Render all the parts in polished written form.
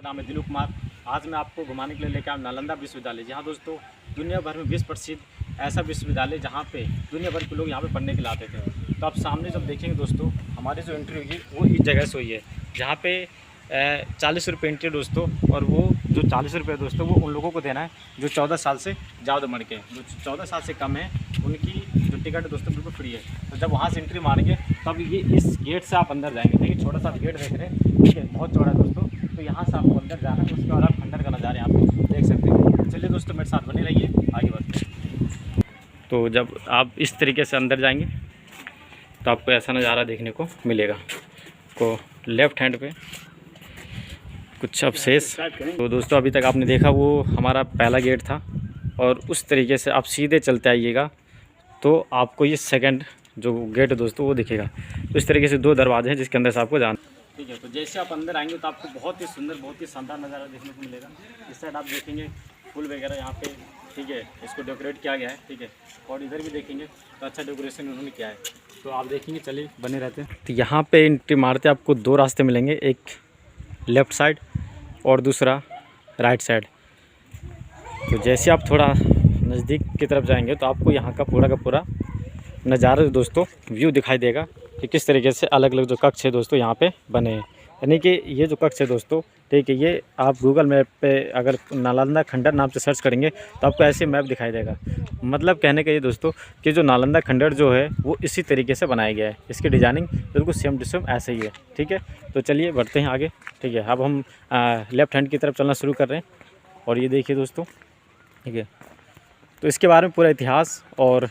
मेरा नाम है दिलीप कुमार। आज मैं आपको घुमाने के लिए लेकर आया नालंदा विश्वविद्यालय। जहाँ दोस्तों दुनिया भर में विश्व प्रसिद्ध ऐसा विश्वविद्यालय जहाँ पे दुनिया भर के लोग यहाँ पे पढ़ने के लिए आते थे। तो आप सामने जब देखेंगे दोस्तों, हमारी जो एंट्री होगी वो इस जगह से हुई है, जहाँ पे 40 रुपये एंट्री दोस्तों। और वो जो 40 रुपये दोस्तों वो उन लोगों को देना है जो 14 साल से ज़्यादा उम्र के, जो 14 साल से कम है उनकी जो टिकट है दोस्तों बिल्कुल फ्री है। तो जब वहाँ से एंट्री मारेंगे तब ये इस गेट से आप अंदर जाएंगे। देखिए छोटा सा गेट देख रहे हैं, ठीक है, बहुत चौड़ा है दोस्तों। तो यहाँ से आपको अंदर जाना है, उसके बाद आप खंडर का नज़ारा यहाँ पे देख सकते हैं। चलिए दोस्तों मेरे साथ बने रहिए, आगे बढ़ते हैं। तो जब आप इस तरीके से अंदर जाएंगे तो आपको ऐसा नज़ारा देखने को मिलेगा। को लेफ़्ट हैंड पे कुछ अवशेष। तो दोस्तों अभी तक आपने देखा वो हमारा पहला गेट था, और उस तरीके से आप सीधे चलते आइएगा तो आपको ये सेकंड जो गेट है दोस्तों वो दिखेगा। तो इस तरीके से दो दरवाजे हैं जिसके अंदर से आपको जाना, ठीक है। तो जैसे आप अंदर आएंगे तो आपको बहुत ही सुंदर, बहुत ही शानदार नज़ारा देखने को मिलेगा। इस साइड आप देखेंगे फूल वगैरह यहाँ पे, ठीक है, इसको डेकोरेट किया गया है, ठीक है। और इधर भी देखेंगे तो अच्छा डेकोरेशन उन्होंने किया है। तो आप देखेंगे, चलिए बने रहते हैं। तो यहाँ पे एंट्री मारते आपको दो रास्ते मिलेंगे, एक लेफ़्ट साइड और दूसरा राइट साइड। तो जैसे आप थोड़ा नज़दीक की तरफ जाएंगे तो आपको यहाँ का पूरा नज़ारा दोस्तों व्यू दिखाई देगा कि किस तरीके से अलग अलग जो कक्ष है दोस्तों यहाँ पे बने हैं। यानी कि ये जो कक्ष है दोस्तों, ठीक है, ये आप गूगल मैप पे अगर नालंदा खंडर नाम से सर्च करेंगे तो आपको ऐसे मैप दिखाई देगा। मतलब कहने का ये दोस्तों कि जो नालंदा खंडर जो है वो इसी तरीके से बनाया गया है, इसकी डिज़ाइनिंग बिल्कुल सेम टू सेम ऐसे ही है, ठीक है। तो चलिए बढ़ते हैं आगे, ठीक है। अब हम लेफ़्ट हैंड की तरफ चलना शुरू कर रहे हैं, और ये देखिए दोस्तों, ठीक है। तो इसके बारे में पूरा इतिहास और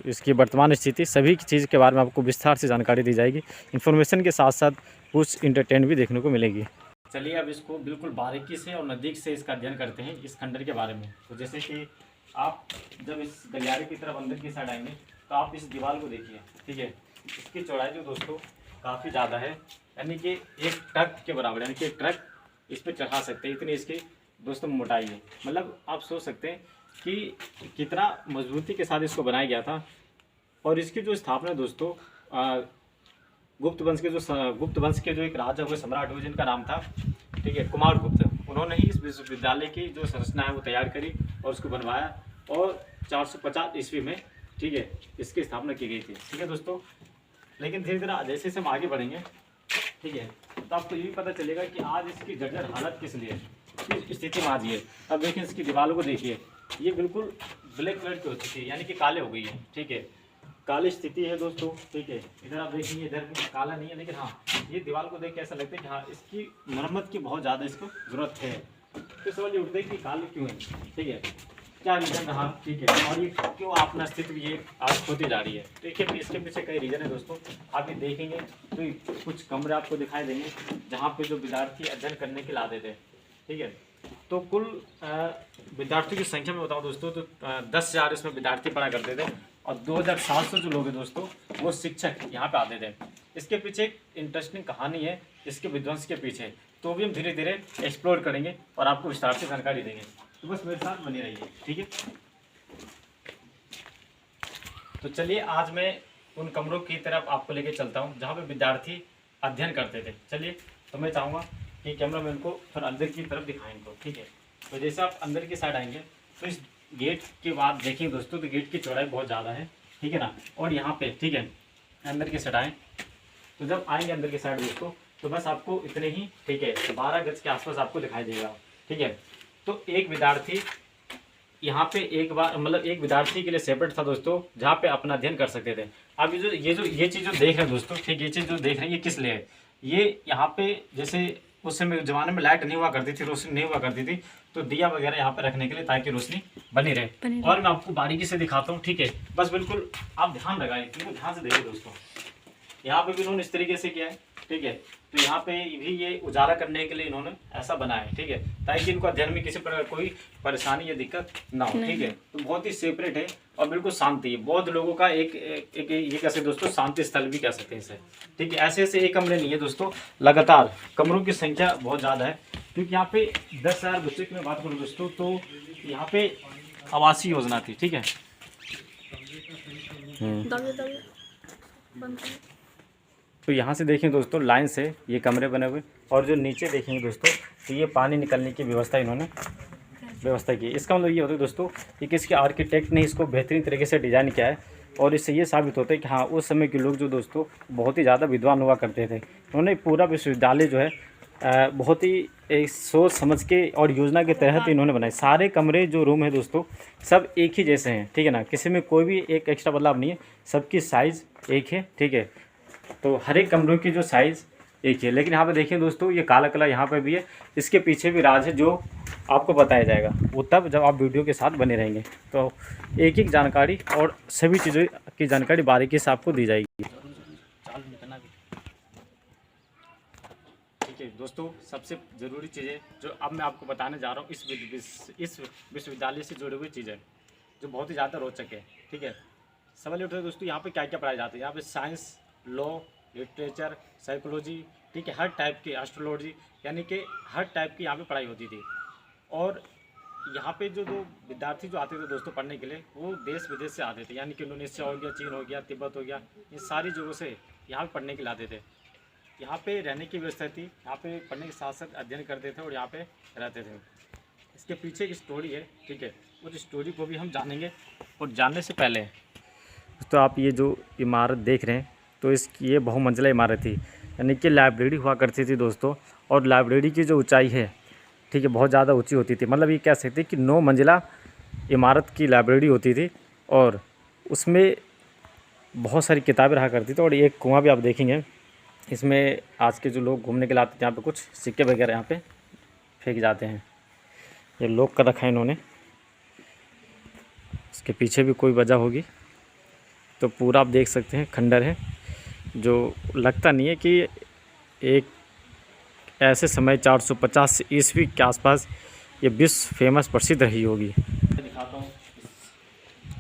इसकी वर्तमान स्थिति सभी की चीज़ के बारे में आपको विस्तार से जानकारी दी जाएगी। इन्फॉर्मेशन के साथ साथ कुछ इंटरटेन भी देखने को मिलेगी। चलिए अब इसको बिल्कुल बारीकी से और नज़दीक से इसका अध्ययन करते हैं, इस खंडर के बारे में। तो जैसे कि आप जब इस गलियारे की तरफ अंदर की साइड आएंगे तो आप इस दीवार को देखिए, ठीक है। इसकी चौड़ाई जो दोस्तों काफ़ी ज़्यादा है, यानी कि एक ट्रक के बराबर, यानी कि एक ट्रक इस पर चढ़ा सकते हैं, इतनी इसकी दोस्तों मोटाई है। मतलब आप सोच सकते हैं कि कितना मजबूती के साथ इसको बनाया गया था। और इसकी जो स्थापना दोस्तों गुप्त वंश के जो एक राजा हुए सम्राट हुए जिनका नाम था, ठीक है, कुमारगुप्त, उन्होंने ही इस विश्वविद्यालय की जो संरचना है वो तैयार करी और उसको बनवाया, और 450 ईस्वी में, ठीक है, इसकी स्थापना की गई थी, ठीक है दोस्तों। लेकिन धीरे धीरे जैसे हम आगे बढ़ेंगे, ठीक है, तो आपको ये भी पता चलेगा कि आज इसकी जर्जर हालत किस लिए, किस स्थिति में आज ये। अब देखिए इसकी दीवारों को देखिए, ये बिल्कुल ब्लैक कलर की हो चुकी है, यानी कि काले हो गई है, ठीक है, काली स्थिति है दोस्तों, ठीक है। इधर आप देखेंगे, इधर भी काला नहीं है, लेकिन हाँ ये दीवार को देख के ऐसा लगता है कि हाँ इसकी मरम्मत की बहुत ज़्यादा इसको ज़रूरत है। तो सवाल ये उठता है कि काले क्यों है, ठीक है, क्या रीज़न रहा, ठीक है, और ये क्यों अपना अस्तित्व ये आज होती जा रही है। तो देखिए इसके पीछे कई रीज़न है दोस्तों। आप ये देखेंगे तो कुछ कमरे आपको दिखाई देंगे जहाँ पे जो विद्यार्थी अध्ययन करने के लिए आते थे, ठीक है। तो कुल विद्यार्थियों की संख्या में बताऊँ दोस्तों तो 10,000 इसमें विद्यार्थी पढ़ा करते थे, और 2,700 जो लोग हैं दोस्तों वो शिक्षक यहाँ पे आते थे। इसके पीछे एक इंटरेस्टिंग कहानी है इसके विध्वंस के पीछे, तो भी हम धीरे धीरे एक्सप्लोर करेंगे और आपको विस्तार से जानकारी देंगे। तो बस मेरे साथ बने रहिए, ठीक है। तो चलिए आज मैं उन कमरों की तरफ आपको लेके चलता हूँ जहाँ पे विद्यार्थी अध्ययन करते थे। चलिए, तो मैं चाहूँगा कि कैमरामैन को थोड़ा अंदर की तरफ दिखाएं इनको, ठीक है। तो जैसे आप अंदर की साइड आएंगे तो इस गेट के बाद देखेंगे दोस्तों तो गेट की चौड़ाई बहुत ज़्यादा है, ठीक है ना। और यहाँ पे, ठीक है, अंदर की साइड आएँ तो जब आएंगे अंदर की साइड दोस्तों तो बस आपको इतने ही, ठीक है, 12 गज के आसपास आपको दिखाई देगा, ठीक है। तो एक विद्यार्थी यहाँ पे एक बार, मतलब एक विद्यार्थी के लिए सेपरेट था दोस्तों जहाँ पे अपना अध्ययन कर सकते थे। अब ये चीज़ जो देख रहे हैं दोस्तों, ठीक, ये चीज़ जो देख रहे हैं ये किस लिए है, ये यहाँ पे जैसे उस समय ज़माने में लाइट नहीं हुआ करती थी, रोशनी नहीं हुआ करती थी, तो दिया वगैरह यहाँ पे रखने के लिए ताकि रोशनी बनी रहे। और मैं आपको बारीकी से दिखाता हूँ, ठीक है, बस बिल्कुल आप ध्यान लगाएं, बिल्कुल ध्यान से देखिए दोस्तों। यहाँ पे भी इन्होंने इस तरीके से किया है, ठीक है। तो यहाँ पे भी ये उजाला करने के लिए इन्होंने ऐसा बनाया है, ठीक है, ताकि इनको अध्ययन में किसी प्रकार कोई परेशानी या दिक्कत ना हो, ठीक है। तो बहुत ही सेपरेट है और बिल्कुल शांति है। बौद्ध लोगों का एक ये कह सकते दोस्तों शांति स्थल भी कह सकते हैं इसे, ठीक है। ऐसे ऐसे एक कमरे नहीं है दोस्तों, लगातार कमरों की संख्या बहुत ज़्यादा है, क्योंकि यहाँ पे 10,000 बच्चों की मैं बात करूँ दोस्तों तो यहाँ पे आवासीय योजना थी, ठीक है। तो यहाँ से देखें दोस्तों, लाइन से ये कमरे बने हुए, और जो नीचे देखेंगे दोस्तों, तो ये पानी निकलने की व्यवस्था इन्होंने व्यवस्था की। इसका मतलब ये होता है दोस्तों कि किसी आर्किटेक्ट ने इसको बेहतरीन तरीके से डिज़ाइन किया है, और इससे ये साबित होता है कि हाँ, उस समय के लोग जो दोस्तों बहुत ही ज़्यादा विद्वान हुआ करते थे। उन्होंने पूरा विश्वविद्यालय जो है बहुत ही एक सोच समझ के और योजना के तहत इन्होंने बनाए। सारे कमरे जो रूम है दोस्तों, सब एक ही जैसे हैं, ठीक है ना, किसी में कोई भी एक एक्स्ट्रा बदलाव नहीं है, सबकी साइज़ एक है, ठीक है। तो हर एक कमरों की जो साइज़ एक है। लेकिन यहाँ पे देखिए दोस्तों, ये काला कलर यहाँ पे भी है, इसके पीछे भी राज है जो आपको बताया जाएगा, वो तब जब आप वीडियो के साथ बने रहेंगे। तो एक एक जानकारी और सभी चीज़ों की जानकारी बारीकी से आपको दी जाएगी। ठीक है दोस्तों, सबसे ज़रूरी चीज़ें जो अब मैं आपको बताने जा रहा हूँ, इस विश्वविद्यालय से जुड़ी हुई चीज़ें जो बहुत ही ज़्यादा रोचक है, ठीक है। सवाल ये उठता है दोस्तों, यहाँ पे क्या क्या पढ़ाया जाता है। यहाँ पे साइंस, लॉ, लिटरेचर, साइकोलॉजी, ठीक है, हर टाइप की, एस्ट्रोलॉजी, यानी कि हर टाइप की यहाँ पे पढ़ाई होती थी। और यहाँ पे जो विद्यार्थी जो आते थे दोस्तों पढ़ने के लिए, वो देश विदेश से आते थे, यानी कि इंडोनेशिया हो गया, चीन हो गया, तिब्बत हो गया, इन सारी जगहों से यहाँ पे पढ़ने के लिए आते थे। यहाँ पे रहने की व्यवस्था थी, यहाँ पे पढ़ने के साथ साथ अध्ययन करते थे और यहाँ पे रहते थे। इसके पीछे एक स्टोरी है, ठीक है, उस स्टोरी को भी हम जानेंगे। और जानने से पहले तो आप ये जो इमारत देख रहे हैं, तो ये बहुमंजिला इमारत थी, यानी कि लाइब्रेरी हुआ करती थी दोस्तों। और लाइब्रेरी की जो ऊंचाई है, ठीक है, बहुत ज़्यादा ऊंची होती थी। मतलब ये कह सकते हैं कि 9 मंजिला इमारत की लाइब्रेरी होती थी, और उसमें बहुत सारी किताबें रहा करती थी। और एक कुआं भी आप देखेंगे, इसमें आज के जो लोग घूमने के लिए आते थे, यहाँ पे कुछ सिक्के वगैरह यहाँ पे फेंक जाते हैं। ये लॉक कर रखा है इन्होंने, इसके पीछे भी कोई वजह होगी। तो पूरा आप देख सकते हैं खंडर है, जो लगता नहीं है कि एक ऐसे समय 450 ईस्वी के आसपास ये विश्व फेमस प्रसिद्ध रही होगी। मैं दिखाता हूँ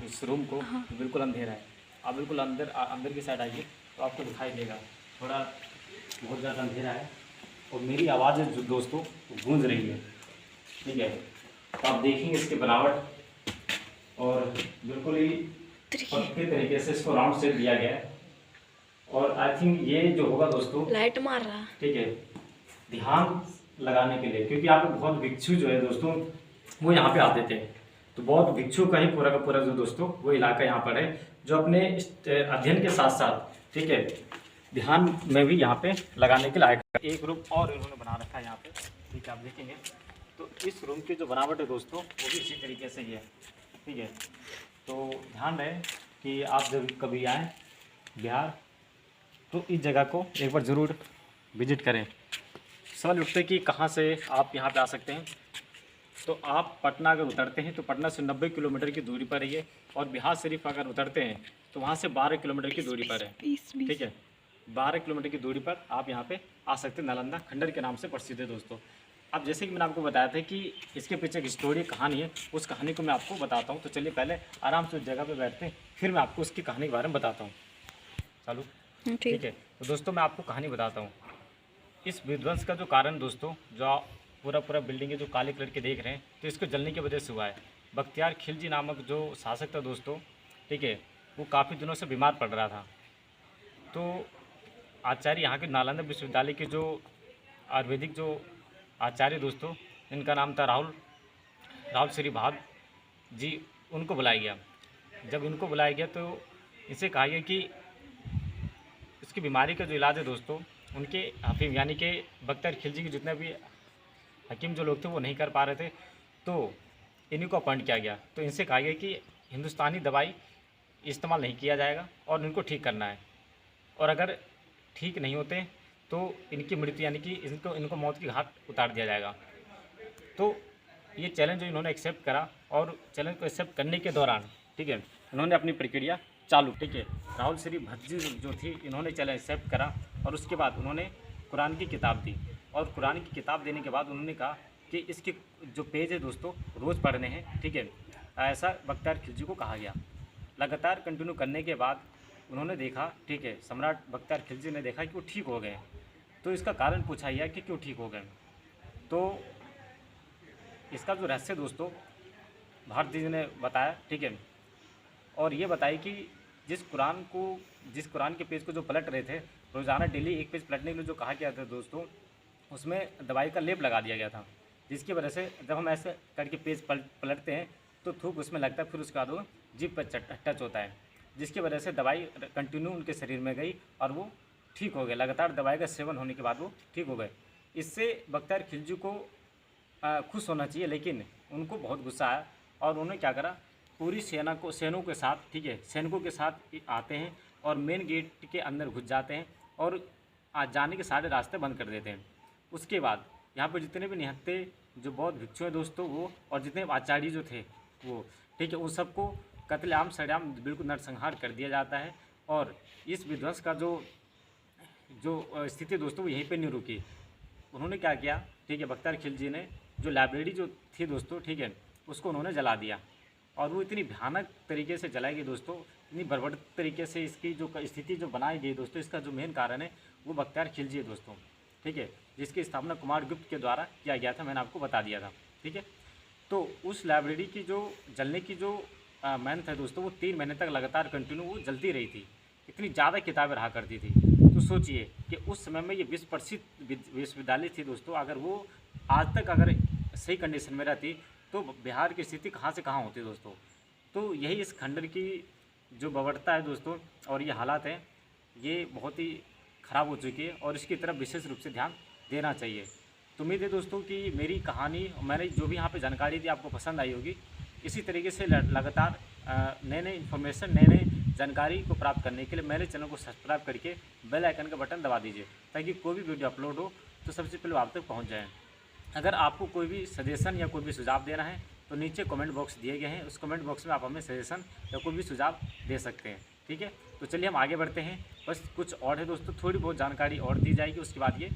इस रूम को। हाँ। बिल्कुल अंधेरा है, आप बिल्कुल अंदर की साइड आइए तो आपको दिखाई देगा। थोड़ा बहुत ज़्यादा अंधेरा है, और मेरी आवाज़ जो दोस्तों गूंज रही है, ठीक है। तो आप देखेंगे इसकी बनावट, और बिल्कुल ही पक्के तरीके से इसको राउंड शेप दिया गया है। और आई थिंक ये जो होगा दोस्तों, लाइट मार रहा, ठीक है, ध्यान लगाने के लिए, क्योंकि यहाँ पे बहुत भिक्षु जो है दोस्तों वो यहाँ पे आते थे। तो बहुत भिक्षु का ही पूरा का पूरा जो दोस्तों वो इलाका यहाँ पर है, जो अपने अध्ययन के साथ साथ, ठीक है, ध्यान में भी यहाँ पे लगाने के लायक। एक रूम और इन्होंने बना रखा है यहाँ पे, ठीक है, आप देखेंगे। तो इस रूम की जो बनावट है दोस्तों वो भी इसी तरीके से ही है, ठीक है। तो ध्यान रहे कि आप जब कभी आएँ बिहार, तो इस जगह को एक बार ज़रूर विजिट करें। सवाल उठते हैं कि कहाँ से आप यहाँ पे आ सकते हैं। तो आप पटना अगर उतरते हैं तो पटना से 90 किलोमीटर की दूरी पर है, और बिहार शरीफ अगर उतरते हैं तो वहाँ से 12 किलोमीटर की दूरी पर है, ठीक है। 12 किलोमीटर की दूरी पर आप यहाँ पे आ सकते हैं। नालंदा खंडर के नाम से प्रसिद्ध है दोस्तों। अब जैसे कि मैंने आपको बताया था कि इसके पीछे एक स्टोरी कहानी है, उस कहानी को मैं आपको बताता हूँ। तो चलिए पहले आराम से उस जगह पर बैठते हैं, फिर मैं आपको उसकी कहानी के बारे में बताता हूँ। चालू, ठीक है। तो दोस्तों मैं आपको कहानी बताता हूँ। इस विध्वंस का जो कारण दोस्तों, जो आप पूरा बिल्डिंग है जो काले कलर के देख रहे हैं, तो इसको जलने की वजह से हुआ है। बख्तियार खिलजी नामक जो शासक था दोस्तों, ठीक है, वो काफ़ी दिनों से बीमार पड़ रहा था। तो आचार्य यहाँ के नालंदा विश्वविद्यालय के जो आयुर्वेदिक जो आचार्य दोस्तों, इनका नाम था राहुल श्री भाग जी, उनको बुलाया गया। जब इनको बुलाया गया तो इनसे कहा गया कि इसकी बीमारी का जो इलाज है दोस्तों, उनके हकीम यानी कि बख्तियार खिलजी के जितने भी हकीम जो लोग थे वो नहीं कर पा रहे थे, तो इन्हीं को अपॉइंट किया गया। तो इनसे कहा गया कि हिंदुस्तानी दवाई इस्तेमाल नहीं किया जाएगा और इनको ठीक करना है, और अगर ठीक नहीं होते तो इनकी मृत्यु यानी कि इनको मौत की घाट उतार दिया जाएगा। तो ये चैलेंज जो इन्होंने एक्सेप्ट करा, और चैलेंज को एक्सेप्ट करने के दौरान, ठीक है, इन्होंने अपनी प्रक्रिया चालू, ठीक है। राहुल श्री भज्जी जो थी, इन्होंने चैलेंज एक्सेप्ट करा, और उसके बाद उन्होंने कुरान की किताब दी। और कुरान की किताब देने के बाद उन्होंने कहा कि इसके जो पेज है दोस्तों रोज़ पढ़ने हैं, ठीक है, ऐसा बख्तियार खिलजी को कहा गया। लगातार कंटिन्यू करने के बाद उन्होंने देखा, ठीक है, सम्राट बख्तियार खिलजी ने देखा कि वो ठीक हो गए। तो इसका कारण पूछा गया कि क्यों ठीक हो गए। तो इसका जो रहस्य दोस्तों भारत जी ने बताया, ठीक है, और ये बताई कि जिस कुरान के पेज को जो पलट रहे थे, रोज़ाना डेली एक पेज पलटने के लिए जो कहा गया था दोस्तों, उसमें दवाई का लेप लगा दिया गया था, जिसकी वजह से जब हम ऐसे करके पेज पलटते हैं तो थूक उसमें लगता है, फिर उसके बाद वो जीभ पर टच होता है, जिसकी वजह से दवाई कंटिन्यू उनके शरीर में गई और वो ठीक हो गए। लगातार दवाई का सेवन होने के बाद वो ठीक हो गए। इससे बख्तियार खिलजी को खुश होना चाहिए, लेकिन उनको बहुत गुस्सा आया और उन्होंने क्या करा, पूरी सैनिकों के साथ, ठीक है, सैनिकों के साथ आते हैं और मेन गेट के अंदर घुस जाते हैं और जाने के सारे रास्ते बंद कर देते हैं। उसके बाद यहाँ पर जितने भी निहत्थे जो बौद्ध भिक्षु हैं दोस्तों वो, और जितने आचार्य जो थे वो, ठीक है, उन सबको कत्लेआम सरेआम बिल्कुल नरसंहार कर दिया जाता है। और इस विध्वंस का जो स्थिति दोस्तों वो यहीं पे नहीं रुकी। उन्होंने क्या किया, ठीक है, बख्तियार खिलजी ने जो लाइब्रेरी जो थी दोस्तों, ठीक है, उसको उन्होंने जला दिया और वो इतनी भयानक तरीके से जलाई गई दोस्तों, इतनी बर्बर तरीके से इसकी जो स्थिति जो बनाई गई दोस्तों, इसका जो मेन कारण है वो बख्तियार खिलजी है दोस्तों, ठीक है, जिसकी स्थापना कुमार गुप्त के द्वारा किया गया था, मैंने आपको बता दिया था, ठीक है। तो उस लाइब्रेरी की जो जलने की जो मेहनत है दोस्तों, वो 3 महीने तक लगातार कंटिन्यू वो जलती रही थी, इतनी ज़्यादा किताबें रहा करती थी। तो सोचिए कि उस समय में ये विश्व प्रसिद्ध विश्वविद्यालय थी दोस्तों, अगर वो आज तक अगर सही कंडीशन में रहती तो बिहार की स्थिति कहाँ से कहाँ होती दोस्तों। तो यही इस खंडर की जो बर्बरता है दोस्तों और ये हालात हैं, ये बहुत ही ख़राब हो चुकी है और इसकी तरफ विशेष रूप से ध्यान देना चाहिए। तो उम्मीद है दोस्तों कि मेरी कहानी, मैंने जो भी यहाँ पे जानकारी दी आपको पसंद आई होगी। इसी तरीके से लगातार नए इन्फॉर्मेशन, नए जानकारी को प्राप्त करने के लिए मेरे चैनल को सब्सक्राइब करके बेल आइकन का बटन दबा दीजिए, ताकि कोई भी वीडियो अपलोड हो तो सबसे पहले आप तक पहुँच जाए। अगर आपको कोई भी सजेशन या कोई भी सुझाव देना है तो नीचे कमेंट बॉक्स दिए गए हैं, उस कमेंट बॉक्स में आप हमें सजेशन या कोई भी सुझाव दे सकते हैं, ठीक है। तो चलिए हम आगे बढ़ते हैं। बस कुछ और है दोस्तों, थोड़ी बहुत जानकारी और दी जाएगी, उसके बाद ये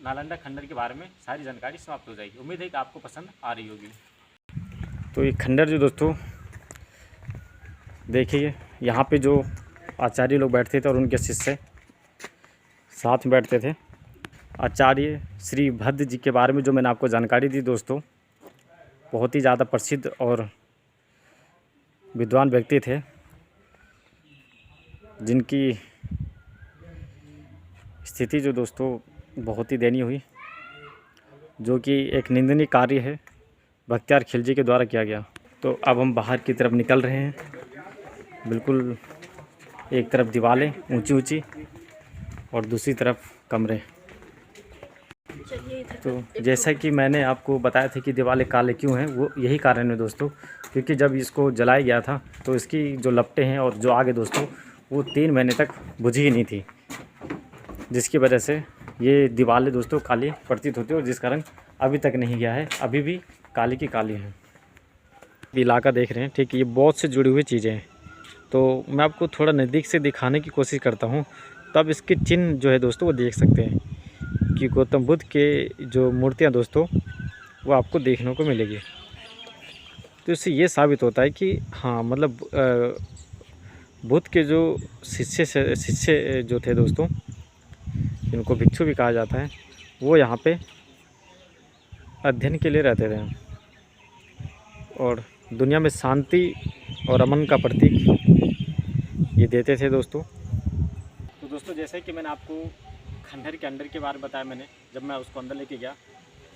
नालंदा खंडर के बारे में सारी जानकारी समाप्त हो जाएगी। उम्मीद है कि आपको पसंद आ रही होगी। तो ये खंडर जो दोस्तों देखिए, यहाँ पे जो आचार्य लोग बैठते थे और उनके शिष्य साथ में बैठते थे। आचार्य श्री भद्र जी के बारे में जो मैंने आपको जानकारी दी दोस्तों, बहुत ही ज़्यादा प्रसिद्ध और विद्वान व्यक्ति थे, जिनकी स्थिति जो दोस्तों बहुत ही दयनीय हुई, जो कि एक निंदनीय कार्य है बख्तियार खिलजी के द्वारा किया गया। तो अब हम बाहर की तरफ निकल रहे हैं। बिल्कुल एक तरफ दीवारें ऊंची ऊंची और दूसरी तरफ कमरे। तो जैसा कि मैंने आपको बताया था कि दीवारें काले क्यों हैं, वो यही कारण है दोस्तों, क्योंकि जब इसको जलाया गया था तो इसकी जो लपटें हैं और जो आग है दोस्तों, वो 3 महीने तक बुझी ही नहीं थी, जिसकी वजह से ये दीवारें दोस्तों काली प्रतीत होती है और जिसका रंग अभी तक नहीं गया है, अभी भी काली की काली है। इलाका देख रहे हैं, ठीक है, ये बहुत से जुड़ी हुई चीज़ें हैं। तो मैं आपको थोड़ा नज़दीक से दिखाने की कोशिश करता हूँ, तब इसके चिन्ह जो है दोस्तों वो देख सकते हैं कि गौतम बुद्ध के जो मूर्तियाँ दोस्तों वो आपको देखने को मिलेगी। तो इससे ये साबित होता है कि हाँ, मतलब बुद्ध के जो शिष्य जो थे दोस्तों, जिनको भिक्षु भी कहा जाता है, वो यहाँ पे अध्ययन के लिए रहते थे और दुनिया में शांति और अमन का प्रतीक ये देते थे दोस्तों। तो दोस्तों जैसे कि मैंने आपको खंडर के अंदर के बारे में बताया, मैंने जब मैं उसको अंदर लेके गया,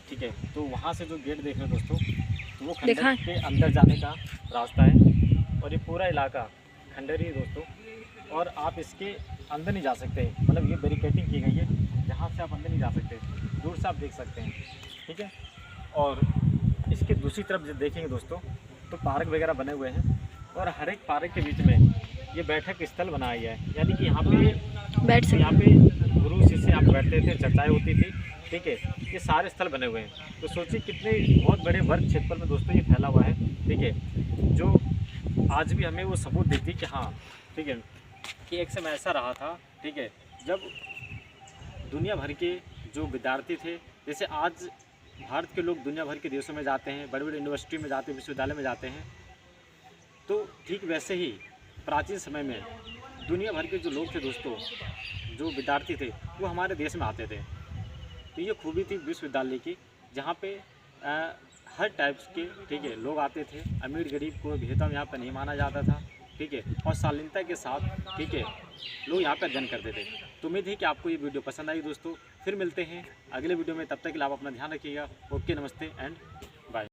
ठीक है, तो वहाँ से जो गेट देख रहे हैं दोस्तों, तो वो खंडर के अंदर जाने का रास्ता है और ये पूरा इलाका खंडर ही है दोस्तों। और आप इसके अंदर नहीं जा सकते, मतलब ये बैरिकेडिंग की गई है, जहाँ से आप अंदर नहीं जा सकते, दूर से आप देख सकते हैं, ठीक है। और इसके दूसरी तरफ जब देखेंगे दोस्तों तो पार्क वगैरह बने हुए हैं और हर एक पार्क के बीच में ये बैठक स्थल बनाया गया है, यानी कि यहाँ पे यहाँ पे गुरु शिष्य यहाँ पे बैठते थे, चर्चाएँ होती थी, ठीक है। ये सारे स्थल बने हुए हैं। तो सोचिए कितने बहुत बड़े वर्ग क्षेत्र में दोस्तों ये फैला हुआ है, ठीक है, जो आज भी हमें वो सबूत देती है कि हाँ, ठीक है, कि एक समय ऐसा रहा था, ठीक है, जब दुनिया भर के जो विद्यार्थी थे, जैसे आज भारत के लोग दुनिया भर के देशों में जाते हैं, बड़े बड़े यूनिवर्सिटी में जाते हैं, विश्वविद्यालय में जाते हैं, तो ठीक वैसे ही प्राचीन समय में दुनिया भर के जो लोग थे दोस्तों, जो विद्यार्थी थे, वो हमारे देश में आते थे। तो ये खूबी थी विश्वविद्यालय की, जहाँ पे हर टाइप्स के, ठीक है, लोग आते थे। अमीर गरीब को भेदभाव यहाँ पर नहीं माना जाता था, ठीक है, और शालीनता के साथ, ठीक है, लोग यहाँ पर अध्ययन करते थे। तो उम्मीद है कि आपको ये वीडियो पसंद आई दोस्तों। फिर मिलते हैं अगले वीडियो में, तब तक के लिए आप अपना ध्यान रखिएगा। ओके, नमस्ते एंड बाय।